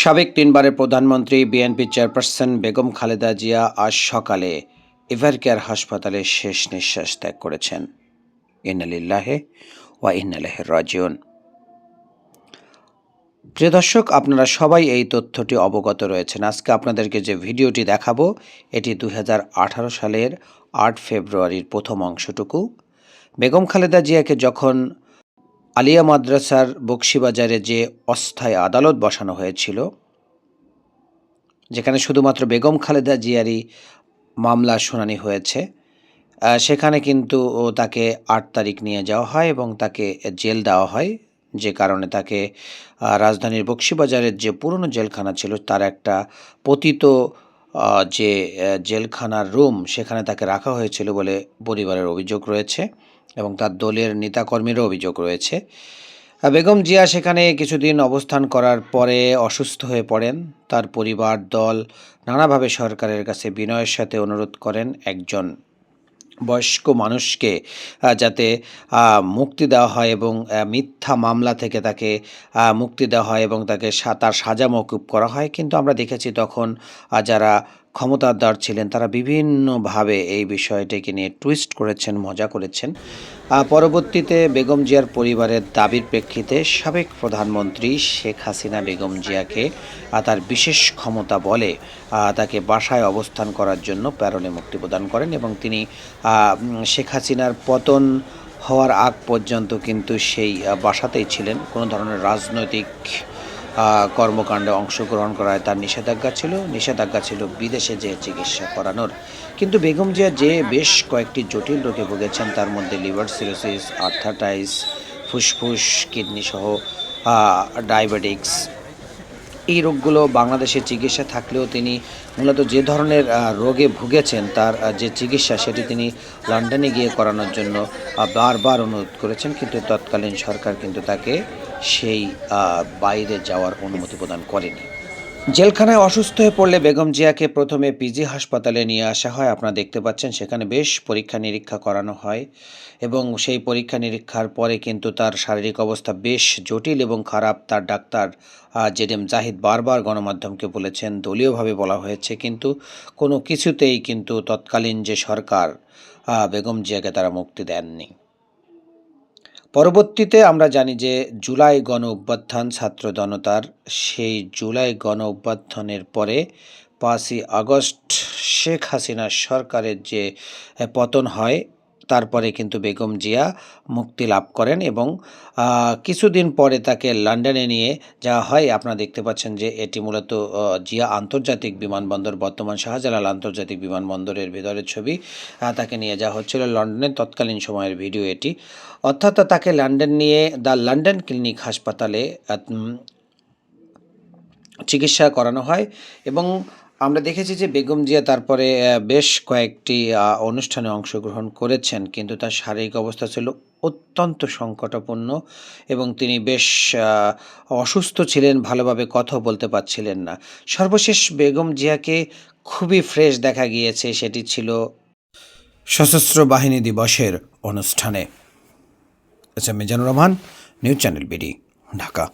সাবেক তিনবারের প্রধানমন্ত্রী বিএনপি চেয়ারপারসন বেগম খালেদা জিয়া আজ সকালে এভারকেয়ার হাসপাতালে শেষ নিঃশ্বাস ত্যাগ করেছেন। ইন্না লিল্লাহি ওয়া ইন্না ইলাইহি রাজিউন। প্রিয় দর্শক, আপনারা সবাই এই তথ্যটি অবগত রয়েছেন। আজকে আপনাদেরকে যে ভিডিওটি দেখাবো এটি 2018 সালের 8 ফেব্রুয়ারির প্রথম অংশটুকু। বেগম খালেদা জিয়াকে যখন আলিয়া মাদ্রাসার বকশীবাজারে যে অস্থায়ী আদালত বসানো হয়েছিল, যেখানে শুধুমাত্র বেগম খালেদা জিয়ারই মামলার শুনানি হয়েছে, সেখানে কিন্তু তাকে 8 তারিখ নিয়ে যাওয়া হয় এবং তাকে জেল দেওয়া হয়, যে কারণে তাকে রাজধানীর বকশীবাজারের যে পুরনো জেলখানা ছিল তার একটা পতিত যে জেলখানার রুম, সেখানে তাকে রাখা হয়েছিল বলে পরিবারের অভিযোগ রয়েছে এবং তার দলের নেতাকর্মীরও অভিযোগ রয়েছে। বেগম জিয়া সেখানে কিছুদিন অবস্থান করার পরে অসুস্থ হয়ে পড়েন। তার পরিবার দল নানাভাবে সরকারের কাছে বিনয়ের সাথে অনুরোধ করেন একজন বয়স্ক মানুষকে যাতে মুক্তি দেওয়া হয় এবং মিথ্যা মামলা থেকে তাকে মুক্তি দেওয়া হয় এবং তাকে তার সাজা মওকুফ করা হয়। কিন্তু আমরা দেখেছি তখন যারা ক্ষমতাধর ছিলেন তারা বিভিন্নভাবে এই বিষয়টিকে নিয়ে টুইস্ট করেছেন, মজা করেছেন। পরবর্তীতে বেগম জিয়ার পরিবারের দাবির প্রেক্ষিতে সাবেক প্রধানমন্ত্রী শেখ হাসিনা বেগম জিয়াকে তার বিশেষ ক্ষমতা বলে তাকে বাসায় অবস্থান করার জন্য প্যারোলে মুক্তি প্রদান করেন এবং তিনি শেখ হাসিনার পতন হওয়ার আগ পর্যন্ত কিন্তু সেই বাসাতেই ছিলেন। কোনো ধরনের রাজনৈতিক কর্মকাণ্ডে অংশগ্রহণ করায় তার নিষেধাজ্ঞা ছিল বিদেশে যেয়ে চিকিৎসা করানোর। কিন্তু বেগম জিয়া যে বেশ কয়েকটি জটিল রোগে ভুগেছেন, তার মধ্যে লিভার সিরোসিস, আর্থারাইটিস, ফুসফুস, কিডনি সহ ডায়াবেটিক্স, এই রোগগুলো বাংলাদেশে চিকিৎসা থাকলেও তিনি মূলত যে ধরনের রোগে ভুগেছেন তার যে চিকিৎসা সেটি তিনি লন্ডনে গিয়ে করানোর জন্য বারবার অনুরোধ করেছেন, কিন্তু তৎকালীন সরকার কিন্তু তাকে সেই বাইরে যাওয়ার অনুমতি প্রদান করেনি। জেলখানায় অসুস্থ হয়ে পড়লে বেগম জিয়াকে প্রথমে পিজি হাসপাতালে নিয়ে আসা হয়। আপনারা দেখতে পাচ্ছেন সেখানে বেশ পরীক্ষা নিরীক্ষা করানো হয় এবং সেই পরীক্ষা নিরীক্ষার পরে কিন্তু তার শারীরিক অবস্থা বেশ জটিল এবং খারাপ। তার ডাক্তার জেডএম জাহিদ বারবার গণমাধ্যমকে বলেছেন, দলীয়ভাবে বলা হয়েছে, কিন্তু কোনো কিছুতেই কিন্তু তৎকালীন যে সরকার বেগম জিয়াকে তারা মুক্তি দেননি। পরবর্তীতে আমরা জানি যে জুলাই গণ অভ্যুত্থান ছাত্র জনতার, সেই জুলাই গণ অভ্যুত্থানের পরে 5ই আগস্ট শেখ হাসিনা সরকারের যে পতন হয়, তারপরে কিন্তু বেগম জিয়া মুক্তি লাভ করেন এবং কিছুদিন পরে তাকে লন্ডনে নিয়ে যাওয়া হয়। আপনারা দেখতে পাচ্ছেন যে এটি মূলত জিয়া আন্তর্জাতিক বিমানবন্দর, বর্তমান শাহজালাল আন্তর্জাতিক বিমানবন্দরের ভেতরের ছবি। তাকে নিয়ে যাওয়া হচ্ছিল লন্ডনের তৎকালীন সময়ের ভিডিও এটি। অর্থাৎ তাকে লন্ডন নিয়ে দ্য লন্ডন ক্লিনিক হাসপাতালে চিকিৎসা করানো হয় এবং আমরা দেখেছি যে বেগম জিয়া তারপরে বেশ কয়েকটি অনুষ্ঠানে অংশগ্রহণ করেছেন, কিন্তু তার শারীরিক অবস্থা ছিল অত্যন্ত সংকটাপন্ন এবং তিনি বেশ অসুস্থ ছিলেন, ভালোভাবে কথা বলতে পারছিলেন না। সর্বশেষ বেগম জিয়াকে খুবই ফ্রেশ দেখা গিয়েছে, সেটি ছিল সশস্ত্র বাহিনী দিবসের অনুষ্ঠানে। Mizanur Rahman, news channel BD, Dhaka.